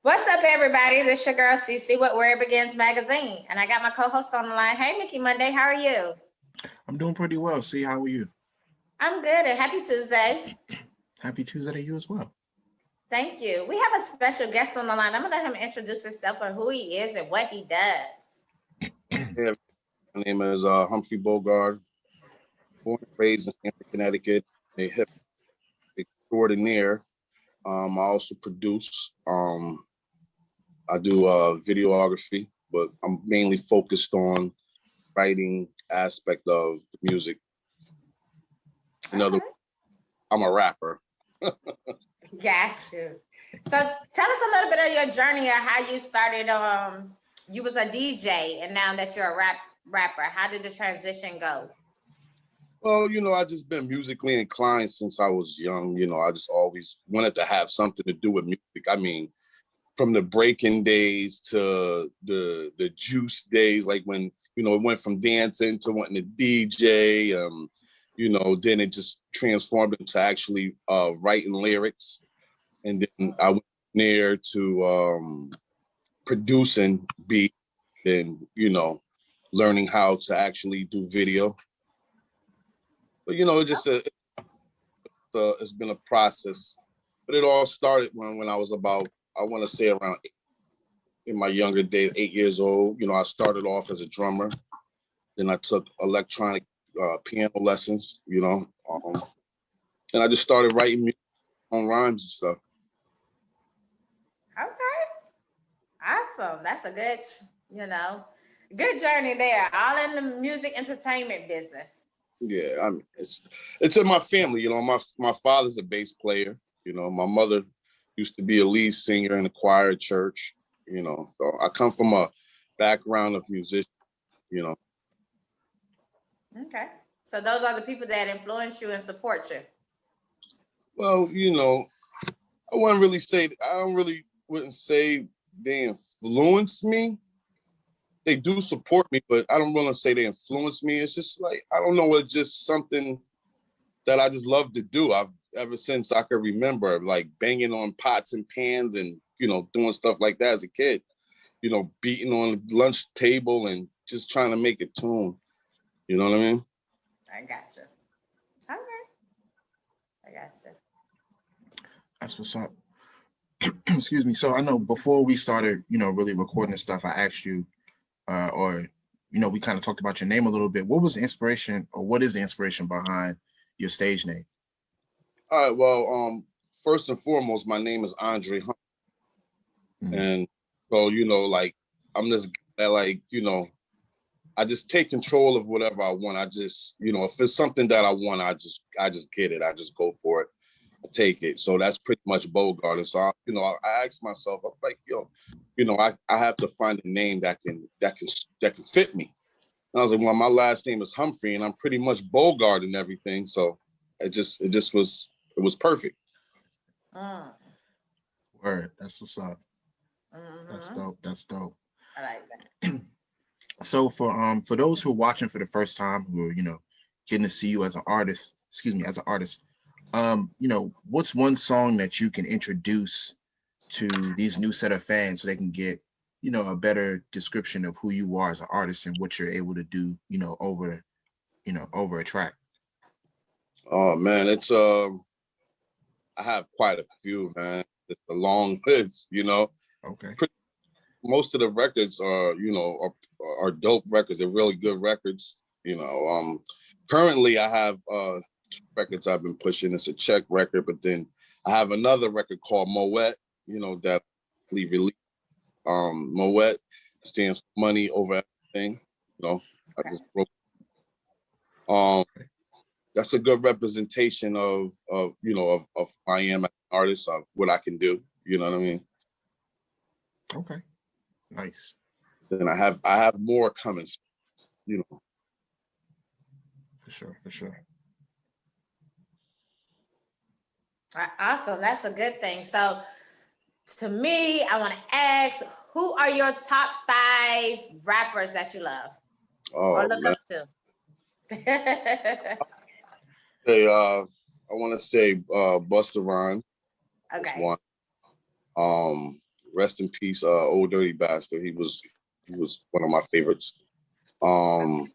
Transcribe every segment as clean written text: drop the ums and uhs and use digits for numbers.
What's up, everybody? This your girl CC with WIB Magazine, and I got my co-host on the line. Hey, Mickey Monday, how are you? I'm doing pretty well. See, how are you? I'm good, and happy Tuesday. Happy Tuesday to you as well. Thank you. We have a special guest on the line. I'm gonna let him introduce himself and who he is and what he does. Yeah, my name is Humphrey Bogard, born and raised in Stamford, Connecticut, a hip extraordinaire. I also produce. I do videography, but I'm mainly focused on writing aspect of music. In other words, I'm a rapper. Got you. So tell us a little bit of your journey of how you started. You was a DJ, and now that you're a rapper, how did the transition go? Well, I just been musically inclined since I was young. I just always wanted to have something to do with music. I mean, from the breaking days to the juice days, like when, it went from dancing to wanting to DJ, then it just transformed into actually writing lyrics. And then I went near to producing beat, then, learning how to actually do video. But, it's been a process. But it all started when I was about, I want to say around in my younger days, 8 years old. I started off as a drummer. Then I took electronic piano lessons, and I just started writing music on rhymes and stuff. Okay. Awesome. That's a good, good journey there. All in the music entertainment business. Yeah, I mean, it's in my family. My father's a bass player. My mother used to be a lead singer in a choir at church. So I come from a background of musicians. Okay, so those are the people that influence you and support you. Well, I wouldn't really say. Wouldn't say they influence me. They do support me, but I don't want to say they influence me. It's just like, I don't know, it's just something that I just love to do. I've ever since I can remember, like banging on pots and pans and, doing stuff like that as a kid, beating on the lunch table and just trying to make it tune. You know what I mean? I gotcha. Okay. I gotcha. That's what's up. Excuse me. So I know before we started, really recording this stuff, I asked you, we kind of talked about your name a little bit. What was the inspiration, or what is the inspiration behind your stage name? All right. Well, first and foremost, my name is Andre Hunt. And so, I'm this guy, I just take control of whatever I want. I just, if it's something that I want, I just get it. I just go for it. I take it. So that's pretty much Bogard. And so, I asked myself, I'm like, I have to find a name that can fit me. And I was like, well, my last name is Humphrey, and I'm pretty much Bogard and everything. So it was perfect. Word. That's what's up. Mm-hmm. That's dope. I like that. So for those who are watching for the first time, who are, getting to see you as an artist, what's one song that you can introduce to these new set of fans so they can get, a better description of who you are as an artist and what you're able to do, over a track? Oh man, it's I have quite a few, man. It's a long list, Okay. Most of the records are dope records. They're really good records. Currently I have 2 records I've been pushing. It's a Czech record, but then I have another record called Moet, that we released. Moet stands for money over everything. I just wrote. That's a good representation of who I am as an artist, of what I can do. You know what I mean? Okay. Nice. Then I have more coming. For sure. Awesome. That's a good thing. So to me, I want to ask, who are your top 5 rappers that you love or look up to? Hey, I want to say Busta Rhymes. Okay. One. Rest in peace, Old Dirty Bastard. He was one of my favorites. Of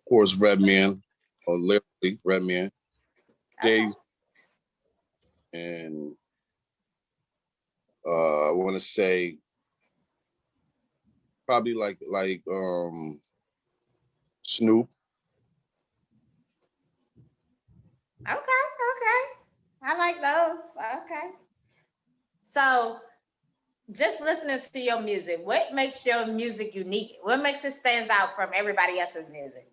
course, Redman, or literally Redman, Days, and I want to say probably like Snoop. Okay. I like those. Okay. So just listening to your music, what makes your music unique? What makes it stands out from everybody else's music?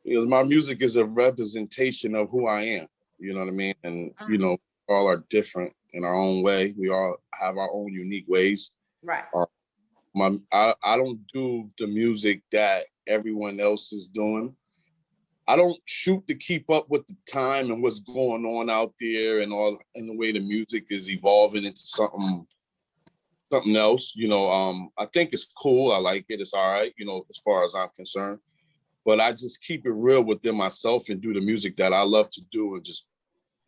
Because my music is a representation of who I am. You know what I mean? And you know, we all are different in our own way. We all have our own unique ways. Right. I don't do the music that everyone else is doing. I don't shoot to keep up with the time and what's going on out there and the way the music is evolving into something else. You know, I think it's cool. I like it. It's all right, you know, as far as I'm concerned. But I just keep it real within myself and do the music that I love to do and just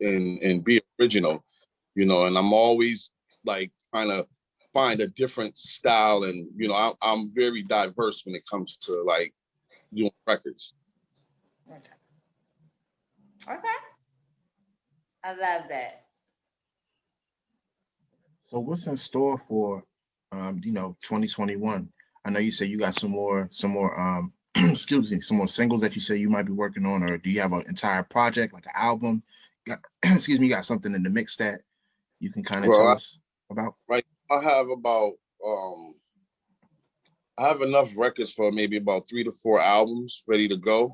and be original, you know. And I'm always like trying to find a different style, and you know, I'm very diverse when it comes to like doing records. Okay. I love that. So what's in store for, you know, 2021? I know you said you got some more, excuse me, some more singles that you say you might be working on, or do you have an entire project, like an album? Excuse me, you got something in the mix that you can kind of tell us about? Right. I have enough records for maybe about 3 to 4 albums ready to go.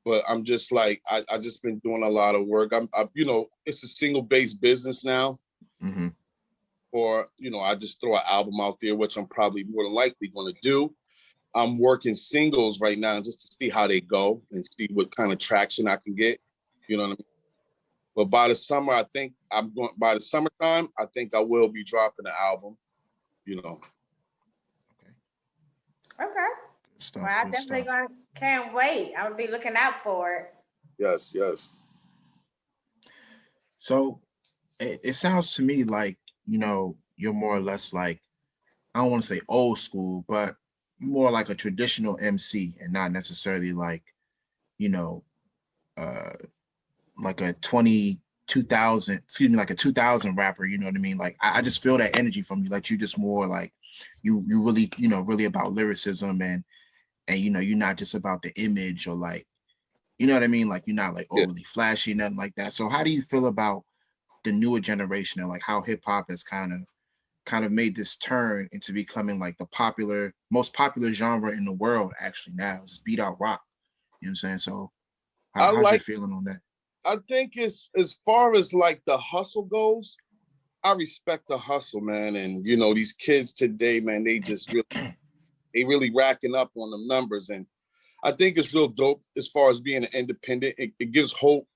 But I'm just like, I just been doing a lot of work. You know, it's a single-based business now. Mm-hmm. Or, you know, I just throw an album out there, which I'm probably more than likely going to do. I'm working singles right now just to see how they go and see what kind of traction I can get. You know what I mean? But by the summer, by the summertime, I think I will be dropping an album, you know. Okay. Stuff, well, I definitely can't wait. I would be looking out for it. Yes. So it sounds to me like, you know, you're more or less like, I don't want to say old school, but more like a traditional MC and not necessarily like, you know, like a 2000, like a 2000 rapper, you know what I mean? Like, I just feel that energy from you. Like, you just more like, you really, you know, really about lyricism and, you know, you're not just about the image or like, you know what I mean? Like, you're not like overly flashy, nothing like that. So how do you feel about the newer generation and like how hip hop has kind of made this turn into becoming like the most popular genre in the world actually now is beat out rock? You know what I'm saying? So how's your feeling on that? I think it's, as far as like the hustle goes, I respect the hustle, man. And you know, these kids today, man, they really racking up on the numbers. And I think it's real dope as far as being an independent. It gives hope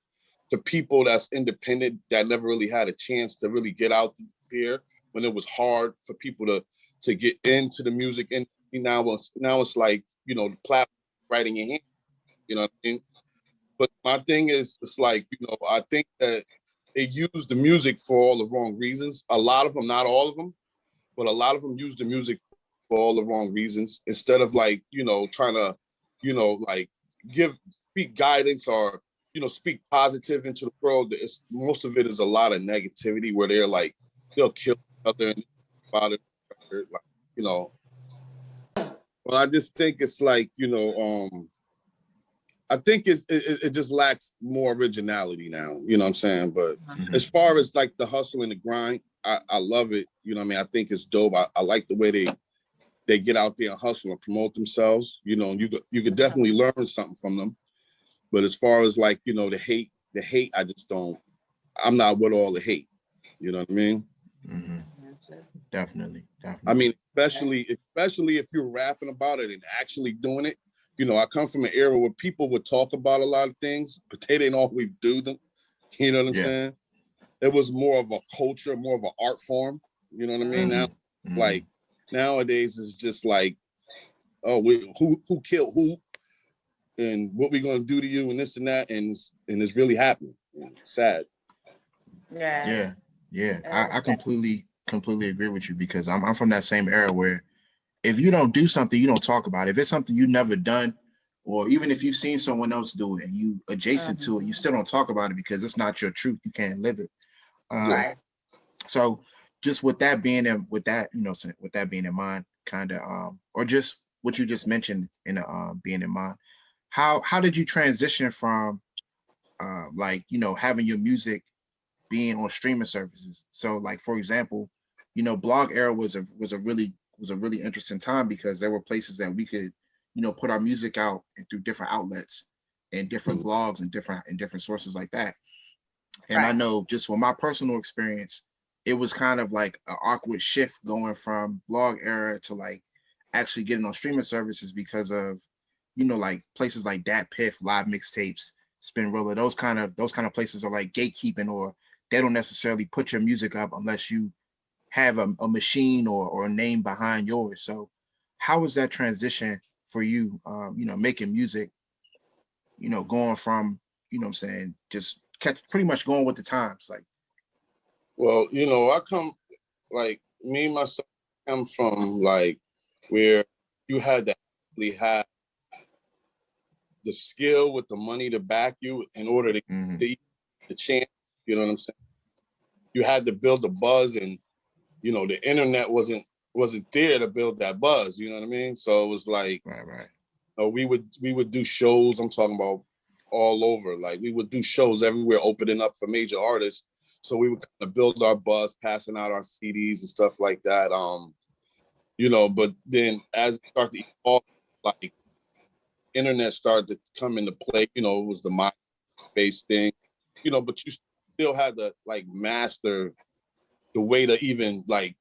to people that's independent that never really had a chance to really get out there when it was hard for people to get into the music industry. Now it's like, you know, the platform right in your hand. You know what I mean? But my thing is, it's like, you know, I think that they use the music for all the wrong reasons. A lot of them, not all of them, but a lot of them use the music for all the wrong reasons. Instead of like, you know, trying to, you know, like speak guidance or, you know, speak positive into the world. Most of it is a lot of negativity where they'll kill each other and about it, like, you know. Well, I just think it's like, you know, I think it just lacks more originality now, you know what I'm saying? But as far as like the hustle and the grind, I love it. You know what I mean? I think it's dope. I like the way they get out there and hustle and promote themselves, you know, and you could definitely learn something from them. But as far as like, you know, the hate, I just I'm not with all the hate. You know what I mean? Mm-hmm. Definitely. I mean, especially if you're rapping about it and actually doing it. You know, I come from an era where people would talk about a lot of things, but they didn't always do them. You know what I'm saying? It was more of a culture, more of an art form. You know what I mean? Now, like nowadays, it's just like, oh, who killed who, and what we gonna do to you, and this and that, and it's really happening. And it's sad. Yeah. Yeah, I completely agree with you, because I'm from that same era where if you don't do something, you don't talk about it. If it's something you never done, or even if you've seen someone else do it and you adjacent to it, you still don't talk about it because it's not your truth. You can't live it. Right. So just with that being with that being in mind, kind of, or just what you just mentioned in being in mind, how did you transition from like, having your music being on streaming services? So like, for example, blog era was a really interesting time because there were places that we could, put our music out and through different outlets and different blogs and different sources like that. And I Right. know just from my personal experience, it was kind of like an awkward shift going from blog era to like actually getting on streaming services because of, like places like Dat Piff, Live Mixtapes, Spinrilla, those kind of places are like gatekeeping, or they don't necessarily put your music up unless you have a machine or a name behind yours. So how was that transition for you, making music, going from, what I'm saying, just pretty much going with the times, like. Well, I come, like, me myself come from like where you had to actually have the skill with the money to back you in order to Mhm. get the chance. You know what I'm saying? You had to build a buzz, and the internet wasn't there to build that buzz. You know what I mean? So it was like, Right. we would do shows. I'm talking about all over. Like, we would do shows everywhere, opening up for major artists. So we would kind of build our buzz, passing out our CDs and stuff like that. But then as it started to evolve, like, internet started to come into play. It was the MySpace thing. But you still had to like master the way to even be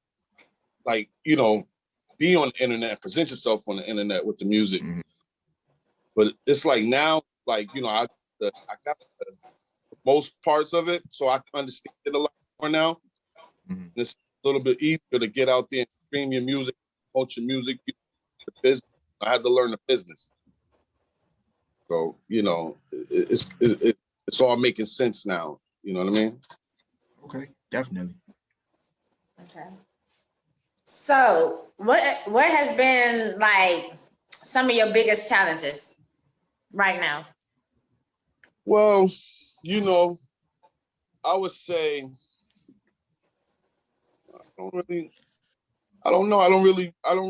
on the internet, present yourself on the internet with the music. Mhm. But it's like now, like, I got the most parts of it, so I understand it a lot more now. Mhm. And it's a little bit easier to get out there and stream your music, promote your music, the business. I had to learn the business. So, it's all making sense now. You know what I mean? Okay, definitely. Okay. So what has been like some of your biggest challenges right now? Well, I would say I don't know. I don't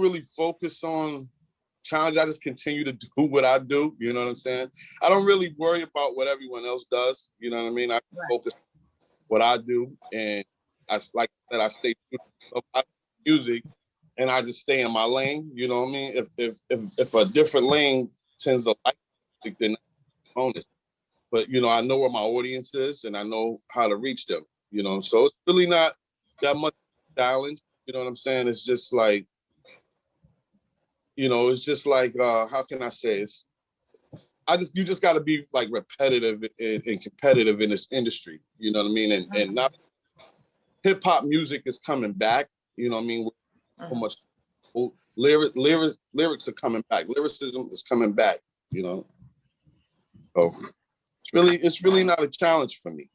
really focus on challenge. I just continue to do what I do. You know what I'm saying? I don't really worry about what everyone else does. You know what I mean? I focus on what I do, and like I said, I stay true to my music, and I just stay in my lane. You know what I mean? If a different lane tends to like music, then that's a bonus. But I know where my audience is, and I know how to reach them. So it's really not that much challenge. You know what I'm saying? It's just like, how can I say it? You just got to be like repetitive and competitive in this industry. You know what I mean? And not hip hop music is coming back. You know what I mean? So much lyrics are coming back. Lyricism is coming back. So it's really not a challenge for me.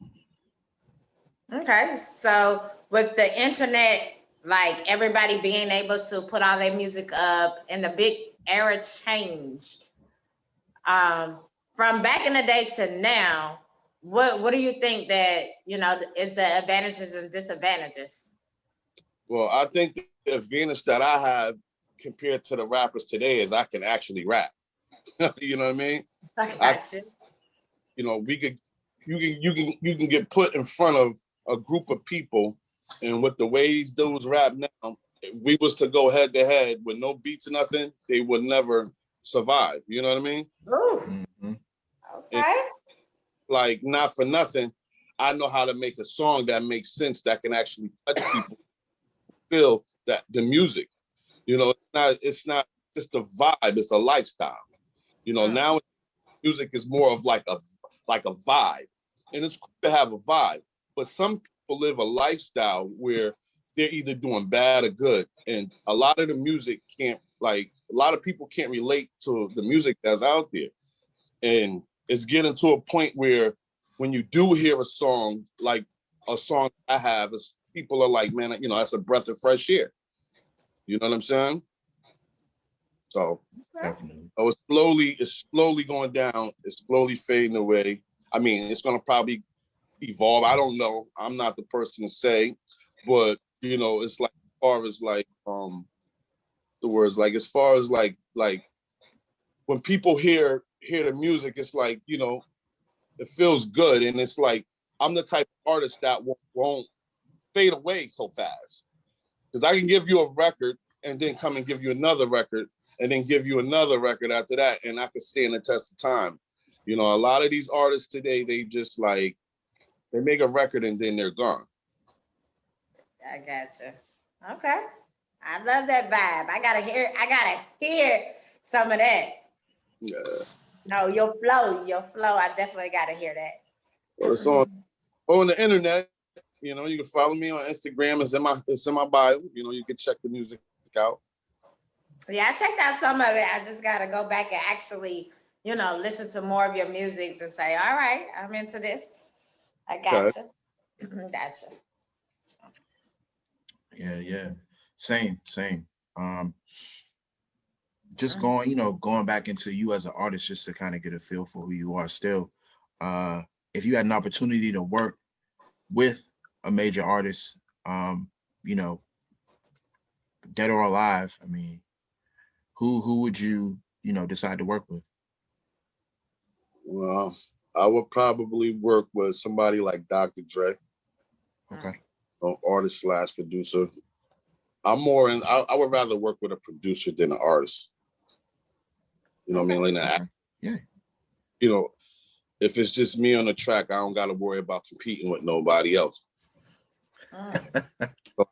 Okay, so with the internet, like everybody being able to put all their music up and the big era change, from back in the day to now, what do you think that, is the advantages and disadvantages? Well, I think the advantage that I have compared to the rappers today is I can actually rap. You know what I mean? I got you. You can get put in front of a group of people, and with the way these dudes rap now, if we was to go head to head with no beats or nothing, they would never survive. You know what I mean? Ooh, Mhm. And okay. like, not for nothing, I know how to make a song that makes sense, that can actually touch people, feel that the music. It's not just a vibe, it's a lifestyle. Now music is more of like a vibe. And it's cool to have a vibe. But some people live a lifestyle where they're either doing bad or good. And a lot of the music a lot of people can't relate to the music that's out there. And it's getting to a point where when you do hear a song, like a song I have, is people are like, man, you know, that's a breath of fresh air. You know what I'm saying? So Definitely. oh, it's slowly going down. It's slowly fading away. I mean, it's gonna probably evolve. I don't know. I'm not the person to say, but you know, it's like as far as like the words, like as far as like when people hear the music, it's like, you know, it feels good, and it's like I'm the type of artist that won't fade away so fast, because I can give you a record and then come and give you another record and then give you another record after that, and I can stand the test of time. You know, a lot of these artists today, they just like, they make a record and then they're gone. I gotcha. Okay. I love that vibe. I gotta hear some of that. Yeah. No, your flow. I definitely gotta hear that. Well, it's on the internet. You know, you can follow me on Instagram. It's in my bio. You know, you can check the music out. Yeah, I checked out some of it. I just gotta go back and actually, you know, listen to more of your music to say, all right, I'm into this. I gotcha. Okay. Gotcha. Yeah. Same. Just going back into you as an artist, just to kind of get a feel for who you are still. If you had an opportunity to work with a major artist, you know, dead or alive, I mean, who would you decide to work with? Well, I would probably work with somebody like Dr. Dre. Okay. Artist / producer. I'm more in. I would rather work with a producer than an artist. You know what I mean? Like, yeah. You know, if it's just me on the track, I don't got to worry about competing with nobody else. So,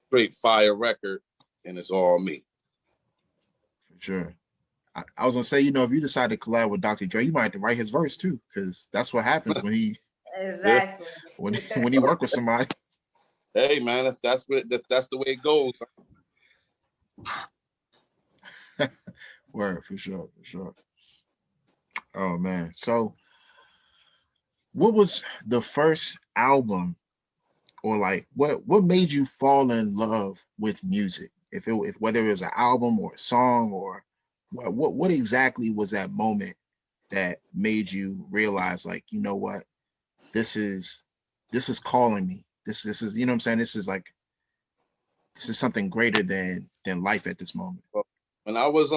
straight fire record, and it's all me. For sure. I was gonna say, you know, if you decide to collab with Dr. Dre, you might have to write his verse too, because that's what happens when he exactly when he work with somebody. Hey man, if that's the way it goes. Word, for sure. Oh man. So what was the first album, or like what made you fall in love with music? If whether it was an album or a song, or what exactly was that moment that made you realize, like, you know what, this is calling me. This is, you know what I'm saying? This is something greater than life at this moment. When I was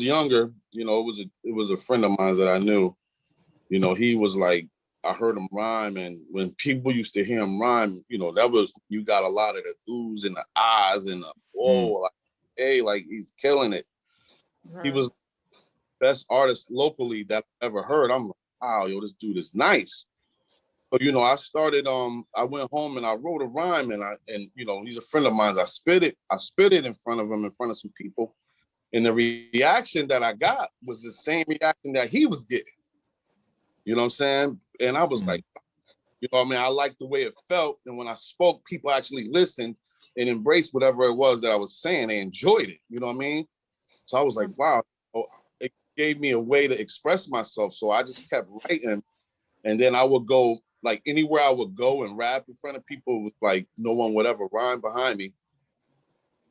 younger, you know, it was a friend of mine that I knew. You know, he was like, I heard him rhyme, and when people used to hear him rhyme, you know, that was, you got a lot of the oohs and the ahs and the whoa, like, hey, like he's killing it. He was the best artist locally that I've ever heard. I'm like, wow, yo, this dude is nice. So, you know, I started, I went home and I wrote a rhyme, and you know, he's a friend of mine. I spit it in front of him, in front of some people. And the reaction that I got was the same reaction that he was getting. You know what I'm saying? And I was like, you know what I mean? I liked the way it felt. And when I spoke, people actually listened and embraced whatever it was that I was saying. They enjoyed it. You know what I mean? So I was like, wow, it gave me a way to express myself. So I just kept writing. And then I would go, like, anywhere I would go and rap in front of people, with like no one would ever rhyme behind me.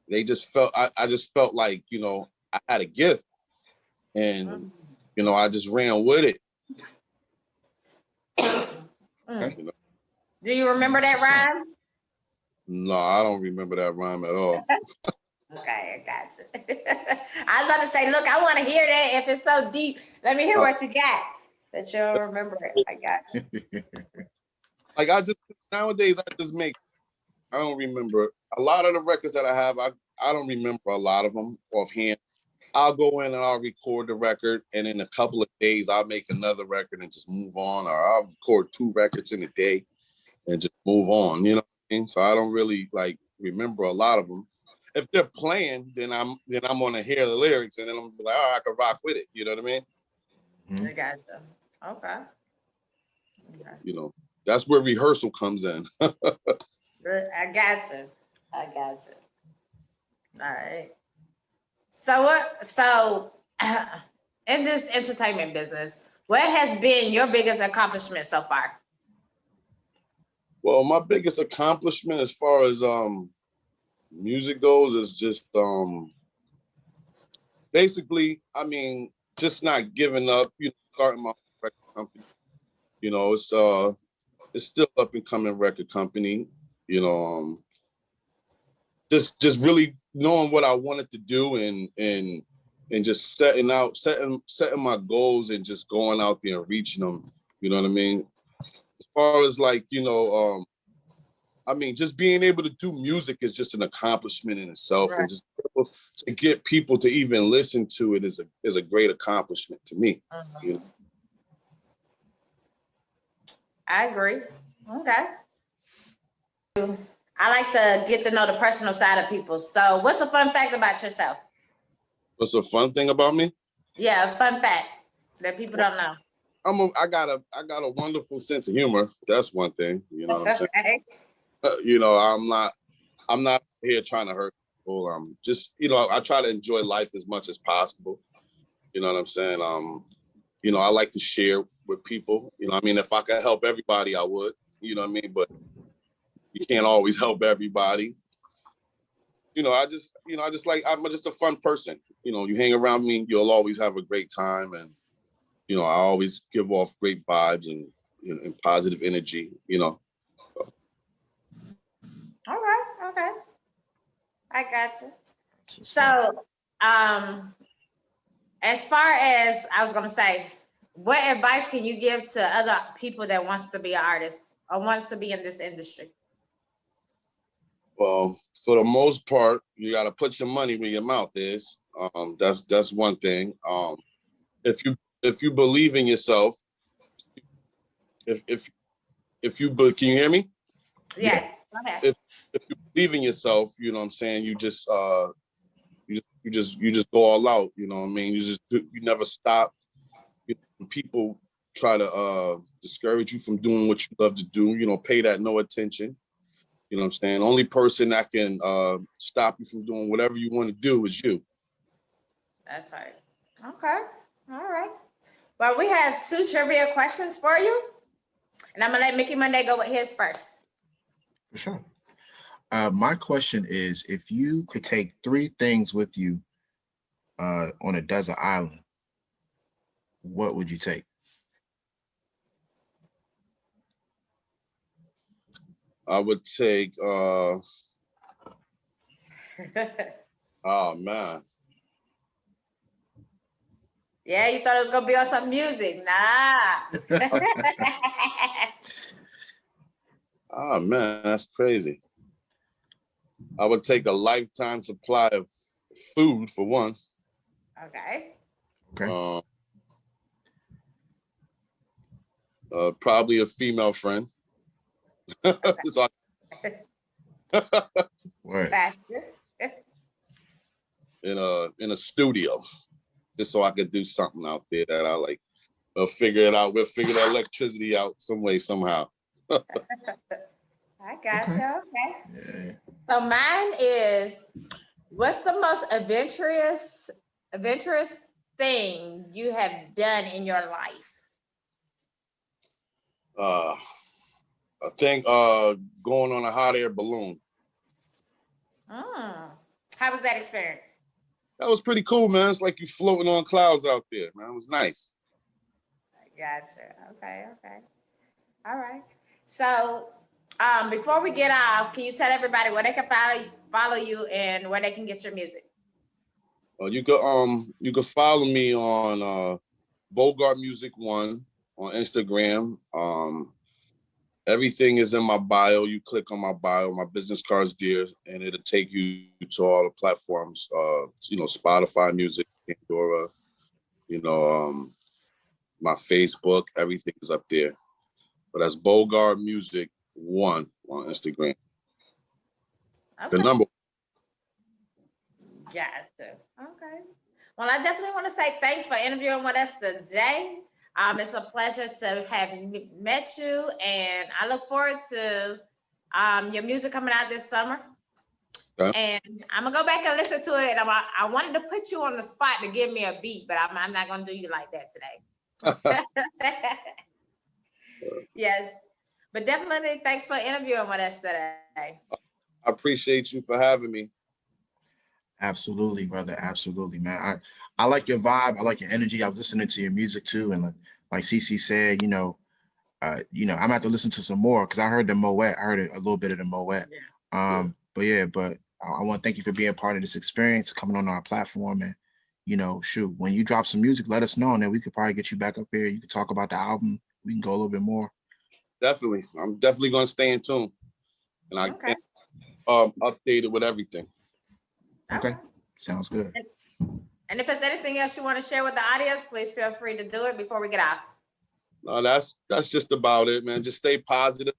They just felt, I just felt like, you know, I had a gift. And, you know, I just ran with it. You know? Do you remember that rhyme? No, I don't remember that rhyme at all. Okay, I got you. I was about to say, look, I want to hear that. If it's so deep, let me hear what you got. That you'll remember it. I got you. Like, nowadays, I don't remember. A lot of the records that I have, I don't remember a lot of them offhand. I'll go in and I'll record the record, and in a couple of days, I'll make another record and just move on, or I'll record 2 records in a day and just move on, you know what I mean? So I don't really, like, remember a lot of them. If they're playing, then I'm gonna hear the lyrics, and then I'm like, oh, I can rock with it. You know what I mean? I got you. Okay. You know, that's where rehearsal comes in. I got you. All right. So in this entertainment business, what has been your biggest accomplishment so far? Well, my biggest accomplishment as far as music goes is just basically, I mean, just not giving up, starting my record company. It's still up and coming record company, just really knowing what I wanted to do and just setting my goals and just going out there and reaching them. You know what I mean? As far as like, I mean, just being able to do music is just an accomplishment in itself, Right. and just to get people to even listen to it is a great accomplishment to me. I agree. Okay. I like to get to know the personal side of people. So what's a fun fact about yourself? What's a fun thing about me? Yeah, a fun fact that people don't know. I got a wonderful sense of humor. That's one thing. You know what I'm saying? Okay. I'm not here trying to hurt people. Just, I try to enjoy life as much as possible. You know what I'm saying? I like to share with people. I mean, if I could help everybody, I would. You know what I mean? But you can't always help everybody. I'm just a fun person. You hang around me, you'll always have a great time. And, I always give off great vibes and positive energy, Okay. Okay. I got you. So, as far as I was going to say, what advice can you give to other people that wants to be an artist or wants to be in this industry? Well, for the most part, you got to put your money where your mouth is. That's one thing. If you believe in yourself, if you can you hear me? Yes. Yeah. If you believe in yourself, you know what I'm saying, you just go all out. You know what I mean? You never stop. People try to discourage you from doing what you love to do. Pay that no attention. You know what I'm saying? Only person that can stop you from doing whatever you want to do is you. That's right. Okay. All right. Well, we have 2 trivia questions for you. And I'm going to let Mickey Monday go with his first. For sure. My question is, if you could take 3 things with you on a desert island, what would you take? I would take, oh man. Yeah, you thought it was going to be on some music. Nah. Oh man, that's crazy. I would take a lifetime supply of food for one. Okay. Okay. Probably a female friend. Word. Faster. In a studio, just so I could do something out there that I like. We'll figure it out. We'll figure the electricity out some way, somehow. I got you. Okay. Yeah. So mine is, what's the most adventurous thing you have done in your life? I think going on a hot air balloon. How was that experience? That was pretty cool, man. It's like you floating on clouds out there, man. It was nice. Gotcha. Okay. All right. So before we get off, can you tell everybody where they can follow you and where they can get your music? Well, you could follow me on Bogard Music 1 on Instagram. Everything is in my bio. You click on my bio, my business card's there, and it'll take you to all the platforms. Spotify Music, Pandora, my Facebook, everything is up there. But that's Bogard Music 1 on Instagram. Okay. The number. Gotcha. Okay. Well, I definitely want to say thanks for interviewing with us today. It's a pleasure to have met you, and I look forward to your music coming out this summer. Okay. And I'm gonna go back and listen to it. I wanted to put you on the spot to give me a beat, but I'm not gonna do you like that today. Yes. But definitely thanks for interviewing with us today. I appreciate you for having me. Absolutely, brother. Absolutely, man. I like your vibe. I like your energy. I was listening to your music too, and like CC said, I'm gonna have to listen to some more because I heard the Moet. I heard a little bit of the Moet. But I want to thank you for being part of this experience, coming on our platform, and shoot, when you drop some music, let us know, and then we could probably get you back up here. You could talk about the album. We can go a little bit more. Definitely, I'm definitely gonna stay in tune, and I Okay. updated with everything. Okay, sounds good. And if there's anything else you want to share with the audience, please feel free to do it before we get out. No, that's just about it, man. Just stay positive,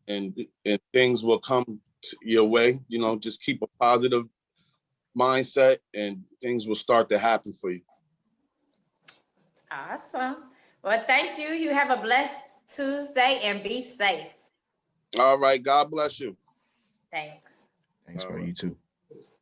and things will come your way. Just keep a positive mindset, and things will start to happen for you. Awesome. Well, thank you. You have a blessed Tuesday and be safe. All right. God bless you. Thanks. Thanks All for right. you too. Peace.